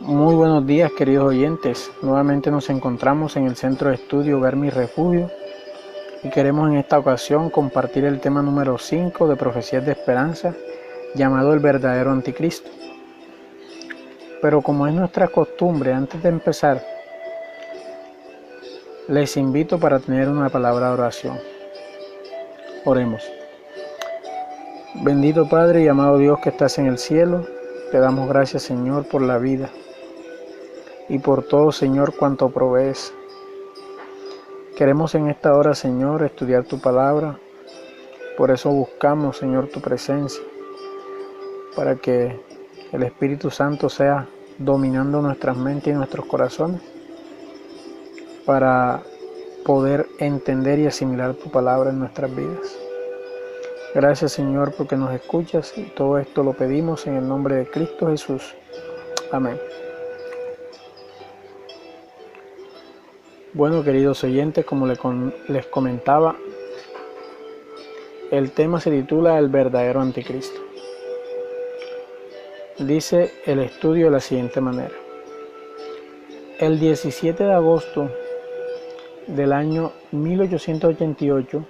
Muy buenos días, queridos oyentes. Nuevamente nos encontramos en el Centro de Estudio Hogar Mi Refugio y queremos en esta ocasión compartir el tema número 5 de Profecías de Esperanza, llamado el verdadero anticristo. Pero como es nuestra costumbre, antes de empezar, les invito para tener una palabra de oración. Oremos. Bendito Padre y amado Dios que estás en el cielo, te damos gracias, Señor, por la vida y por todo, Señor, cuanto provees. Queremos en esta hora, Señor, estudiar tu palabra. Por eso buscamos, Señor, tu presencia, para que el Espíritu Santo sea dominando nuestras mentes y nuestros corazones, para poder entender y asimilar tu palabra en nuestras vidas. Gracias, Señor, porque nos escuchas, y todo esto lo pedimos en el nombre de Cristo Jesús. Amén. Bueno, queridos oyentes, como les comentaba, el tema se titula El verdadero anticristo. Dice el estudio de la siguiente manera. El 17 de agosto del año 1888,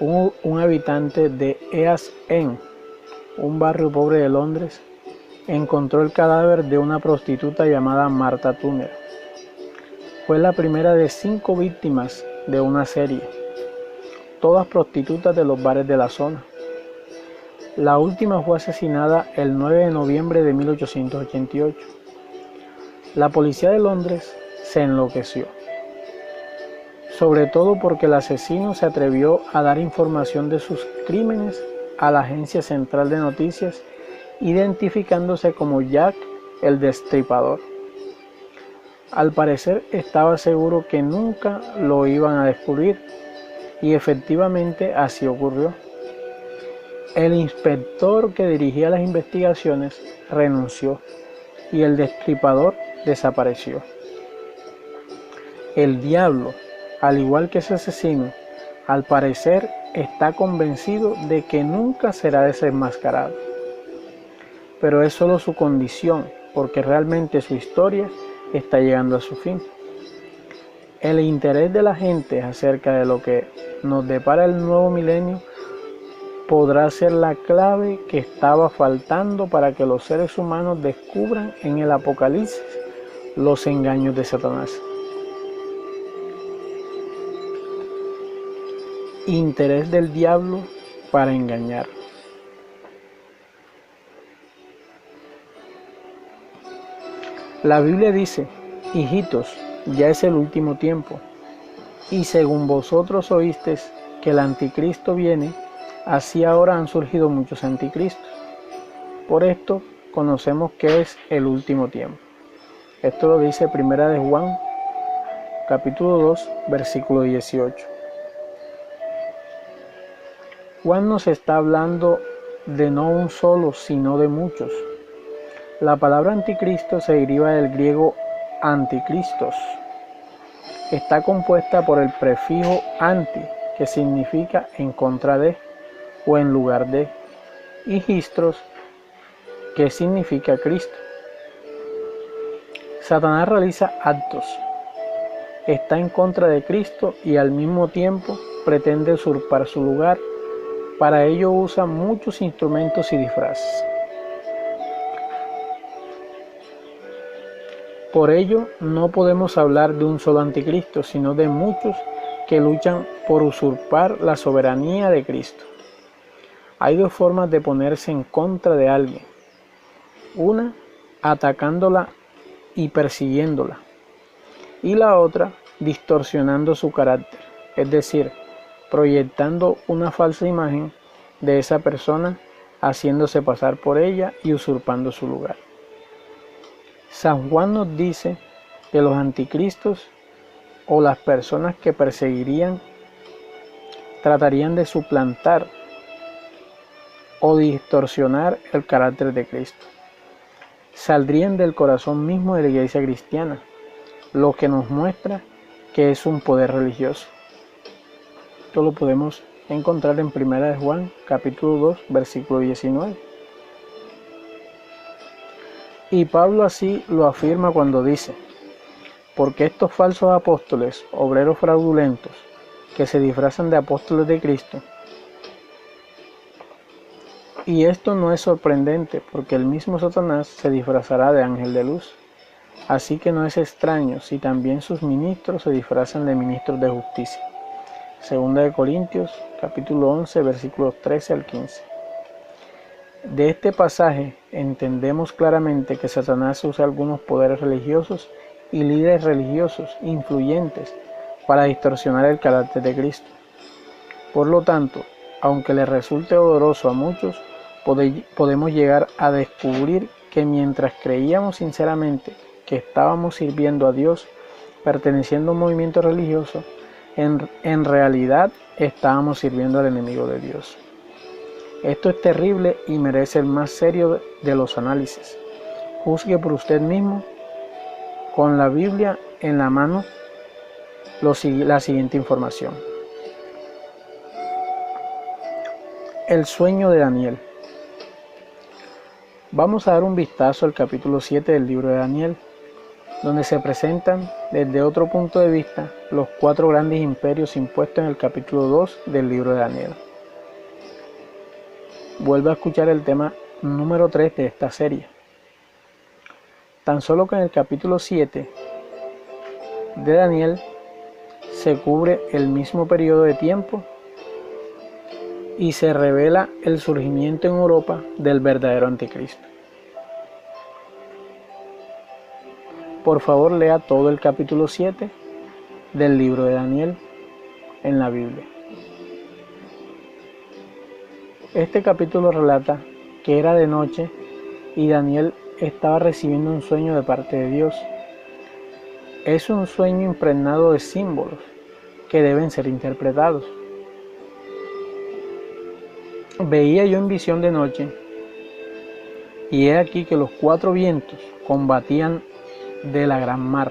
un habitante de East End, un barrio pobre de Londres, encontró el cadáver de una prostituta llamada Martha Turner. Fue la primera de 5 víctimas de una serie, todas prostitutas de los bares de la zona. La última fue asesinada el 9 de noviembre de 1888. La policía de Londres se enloqueció, sobre todo porque el asesino se atrevió a dar información de sus crímenes a la Agencia Central de Noticias, identificándose como Jack el Destripador. Al parecer estaba seguro que nunca lo iban a descubrir, y efectivamente así ocurrió. El inspector que dirigía las investigaciones renunció y el destripador desapareció. El diablo, al igual que ese asesino, al parecer está convencido de que nunca será desenmascarado. Pero es solo su condición, porque realmente su historia está llegando a su fin. El interés de la gente acerca de lo que nos depara el nuevo milenio podrá ser la clave que estaba faltando para que los seres humanos descubran en el Apocalipsis los engaños de Satanás. Interés del diablo para engañar. La Biblia dice: hijitos, ya es el último tiempo, y según vosotros oísteis que el anticristo viene, así ahora han surgido muchos anticristos. Por esto conocemos que es el último tiempo. Esto lo dice Primera de Juan, capítulo 2, versículo 18. Juan nos está hablando de no un solo, sino de muchos. La palabra anticristo se deriva del griego anticristos. Está compuesta por el prefijo anti, que significa en contra de o en lugar de, y histros, que significa Cristo. Satanás realiza actos, está en contra de Cristo y al mismo tiempo pretende usurpar su lugar. Para ello usa muchos instrumentos y disfraces. Por ello no podemos hablar de un solo anticristo, sino de muchos que luchan por usurpar la soberanía de Cristo. Hay dos formas de ponerse en contra de alguien. Una, atacándola y persiguiéndola. Y la otra, distorsionando su carácter, es decir, proyectando una falsa imagen de esa persona, haciéndose pasar por ella y usurpando su lugar. San Juan nos dice que los anticristos o las personas que perseguirían tratarían de suplantar o distorsionar el carácter de Cristo. Saldrían del corazón mismo de la iglesia cristiana, lo que nos muestra que es un poder religioso. Esto lo podemos encontrar en 1 Juan, capítulo 2, versículo 19. Y Pablo así lo afirma cuando dice: porque estos falsos apóstoles, obreros fraudulentos, que se disfrazan de apóstoles de Cristo. Y esto no es sorprendente, porque el mismo Satanás se disfrazará de ángel de luz. Así que no es extraño si también sus ministros se disfrazan de ministros de justicia. Segunda de Corintios, capítulo 11, versículos 13 al 15. De este pasaje entendemos claramente que Satanás usa algunos poderes religiosos y líderes religiosos influyentes para distorsionar el carácter de Cristo. Por lo tanto, aunque le resulte doloroso a muchos, podemos llegar a descubrir que mientras creíamos sinceramente que estábamos sirviendo a Dios, perteneciendo a un movimiento religioso, en realidad estábamos sirviendo al enemigo de Dios. Esto es terrible y merece el más serio de los análisis. Juzgue por usted mismo, con la Biblia en la mano, la siguiente información. El sueño de Daniel. Vamos a dar un vistazo al capítulo 7 del libro de Daniel, donde se presentan desde otro punto de vista los 4 grandes imperios impuestos en el capítulo 2 del libro de Daniel. Vuelve a escuchar el tema número 3 de esta serie. Tan solo que en el capítulo 7 de Daniel se cubre el mismo periodo de tiempo y se revela el surgimiento en Europa del verdadero anticristo. Por favor, lea todo el capítulo 7 del libro de Daniel en la Biblia. Este capítulo relata que era de noche y Daniel estaba recibiendo un sueño de parte de Dios. Es un sueño impregnado de símbolos que deben ser interpretados. Veía yo en visión de noche, y he aquí que los 4 vientos combatían de la gran mar.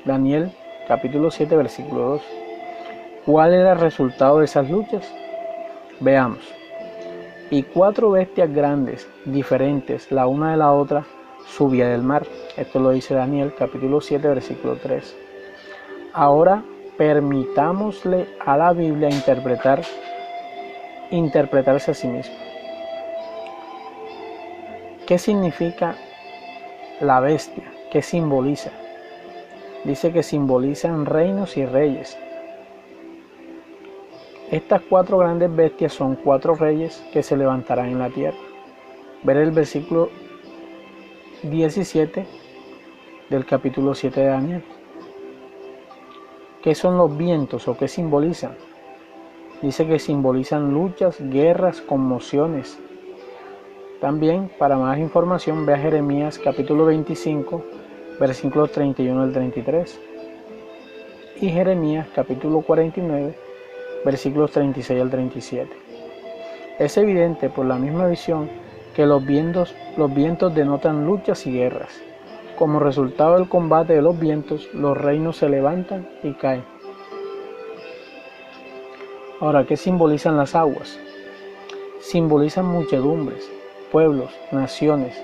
Daniel capítulo 7 versículo 2. ¿Cuál era el resultado de esas luchas? Veamos. Y 4 bestias grandes, diferentes la una de la otra, subían del mar. Esto lo dice Daniel capítulo 7 versículo 3. Ahora permitámosle a la Biblia interpretarse a sí misma. ¿Qué significa la bestia? ¿Qué simboliza? Dice que simbolizan reinos y reyes. Estas 4 grandes bestias son 4 reyes que se levantarán en la tierra. Ver el versículo 17 del capítulo 7 de Daniel. ¿Qué son los vientos o qué simbolizan? Dice que simbolizan luchas, guerras, conmociones. También, para más información, ve a Jeremías capítulo 25, versículos 31 al 33. Y Jeremías capítulo 49, versículos 36 al 37. Es evidente por la misma visión que los vientos denotan luchas y guerras. Como resultado del combate de los vientos, los reinos se levantan y caen. Ahora, ¿qué simbolizan las aguas? Simbolizan muchedumbres, pueblos, naciones.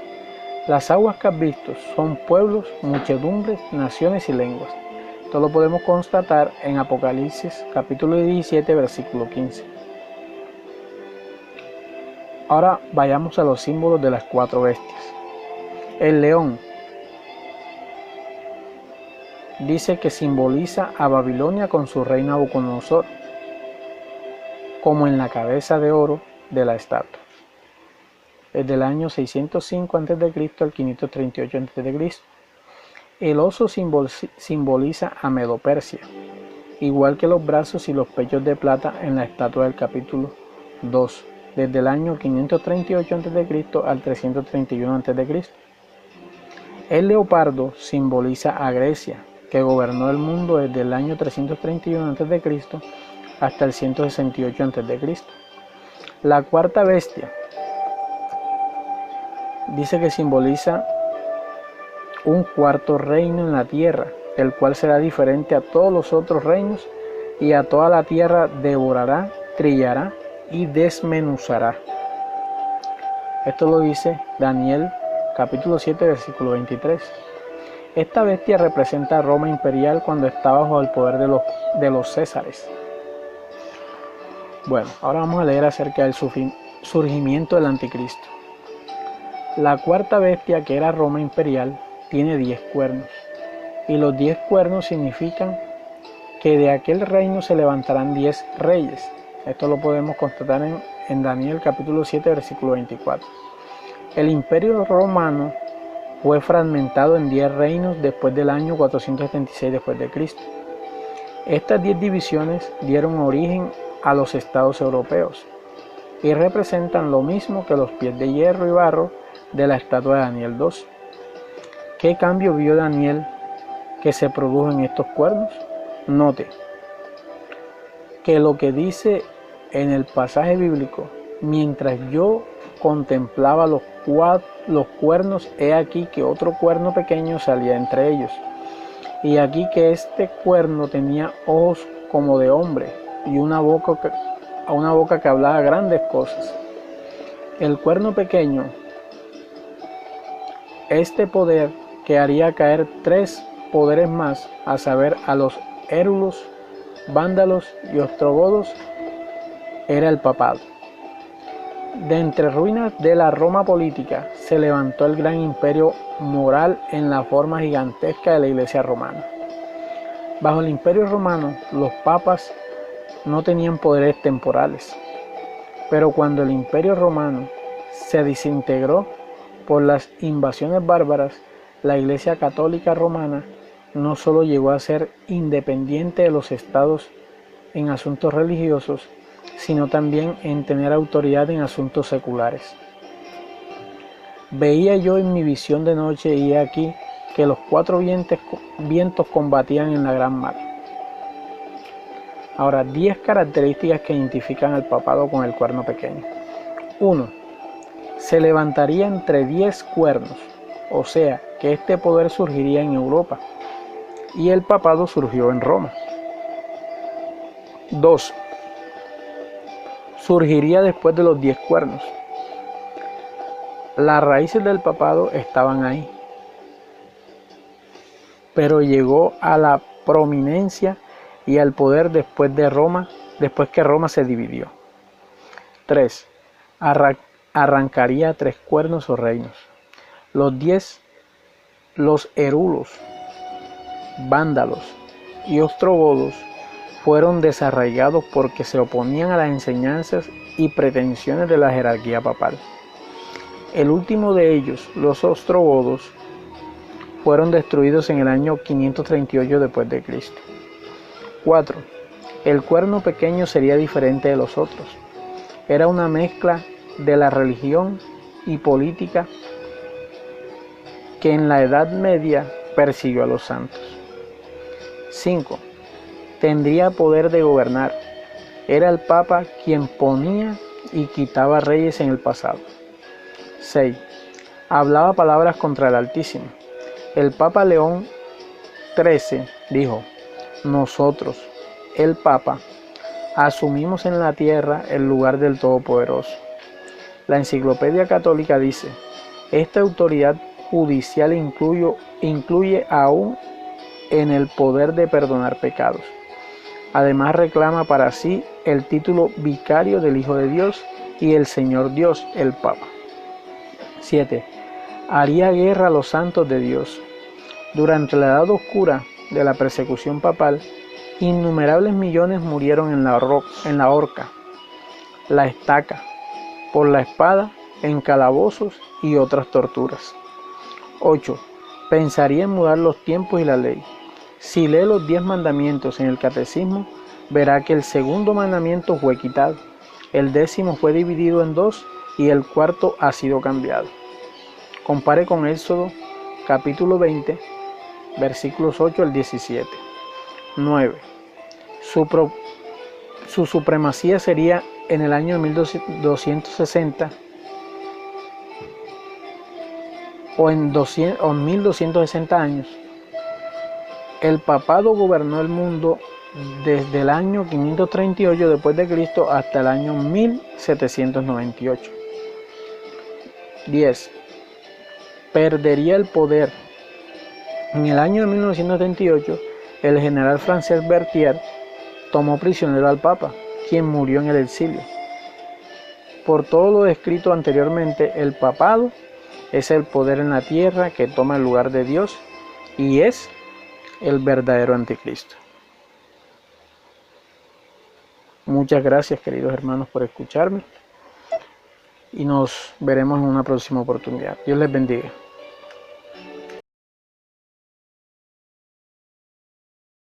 Las aguas que has visto son pueblos, muchedumbres, naciones y lenguas. Esto lo podemos constatar en Apocalipsis capítulo 17 versículo 15. Ahora vayamos a los símbolos de las 4 bestias. El león dice que simboliza a Babilonia con su rey Nabucodonosor, como en la cabeza de oro de la estatua. Desde el año 605 a.C. al 538 a.C. El oso simboliza a Medo-Persia, igual que los brazos y los pechos de plata en la estatua del capítulo 2, desde el año 538 a.C. al 331 a.C. El leopardo simboliza a Grecia, que gobernó el mundo desde el año 331 a.C. hasta el 168 a.C. La 4ª bestia dice que simboliza un 4º reino en la tierra, el cual será diferente a todos los otros reinos, y a toda la tierra devorará, trillará y desmenuzará. Esto lo dice Daniel capítulo 7, versículo 23. Esta bestia representa a Roma imperial cuando está bajo el poder de los Césares. Bueno, ahora vamos a leer acerca del surgimiento del anticristo. La cuarta bestia, que era Roma imperial, tiene 10 cuernos. Y los 10 cuernos significan que de aquel reino se levantarán 10 reyes. Esto lo podemos constatar en Daniel capítulo 7, versículo 24. El imperio romano fue fragmentado en 10 reinos después del año 476 después de Cristo. Estas 10 divisiones dieron origen a los estados europeos y representan lo mismo que los pies de hierro y barro de la estatua de Daniel 2. ¿Qué cambio vio Daniel que se produjo en estos cuernos? Note que lo que dice en el pasaje bíblico, mientras yo contemplaba los cuernos, he aquí que otro cuerno pequeño salía entre ellos, y aquí que este cuerno tenía ojos como de hombre y una boca que hablaba grandes cosas. El cuerno pequeño, este poder que haría caer 3 poderes más, a saber, a los érulos, vándalos y ostrogodos, era el papado. De entre ruinas de la Roma política se levantó el gran imperio moral en la forma gigantesca de la Iglesia romana. Bajo el imperio romano, los papas no tenían poderes temporales, pero cuando el imperio romano se desintegró por las invasiones bárbaras, la Iglesia católica romana no solo llegó a ser independiente de los estados en asuntos religiosos, sino también en tener autoridad en asuntos seculares. Veía yo en mi visión de noche, y he aquí que los 4 vientos combatían en la gran mar. Ahora, 10 características que identifican al papado con el cuerno pequeño. 1. Se levantaría entre 10 cuernos, o sea, que este poder surgiría en Europa, y el papado surgió en Roma. 2. Surgiría después de los 10 cuernos. Las raíces del papado estaban ahí, pero llegó a la prominencia y al poder después que Roma se dividió. 3. Arrancaría 3 cuernos o reinos. Los 10, los érulos, vándalos y ostrogodos, fueron desarraigados porque se oponían a las enseñanzas y pretensiones de la jerarquía papal. El último de ellos, los ostrogodos, fueron destruidos en el año 538 después de Cristo. 4. El cuerno pequeño sería diferente de los otros. Era una mezcla de la religión y política que en la Edad Media persiguió a los santos. 5. Tendría poder de gobernar. Era el Papa quien ponía y quitaba reyes en el pasado. 6. Hablaba palabras contra el Altísimo. El Papa León XIII dijo: nosotros, el Papa, asumimos en la tierra el lugar del Todopoderoso. La Enciclopedia Católica dice: esta autoridad judicial incluye aún en el poder de perdonar pecados. Además reclama para sí el título vicario del Hijo de Dios y el Señor Dios, el Papa. 7. Haría guerra a los santos de Dios. Durante la edad oscura de la persecución papal, innumerables millones murieron en la horca, la estaca, por la espada, en calabozos y otras torturas. 8. Pensaría en mudar los tiempos y la ley. Si lee los 10 mandamientos en el catecismo, verá que el segundo mandamiento fue quitado, el 10º fue dividido en 2 y el 4º ha sido cambiado. Compare con Éxodo capítulo 20, versículos 8 al 17. 9. Su supremacía sería en el año 1260 o en 1260 años. El papado gobernó el mundo desde el año 538 después de Cristo hasta el año 1798. 10. perdería el poder. En el año de 1938, el general francés Berthier tomó prisionero al Papa, quien murió en el exilio. Por todo lo descrito anteriormente, el papado es el poder en la tierra que toma el lugar de Dios y es el verdadero anticristo. Muchas gracias, queridos hermanos, por escucharme y nos veremos en una próxima oportunidad. Dios les bendiga.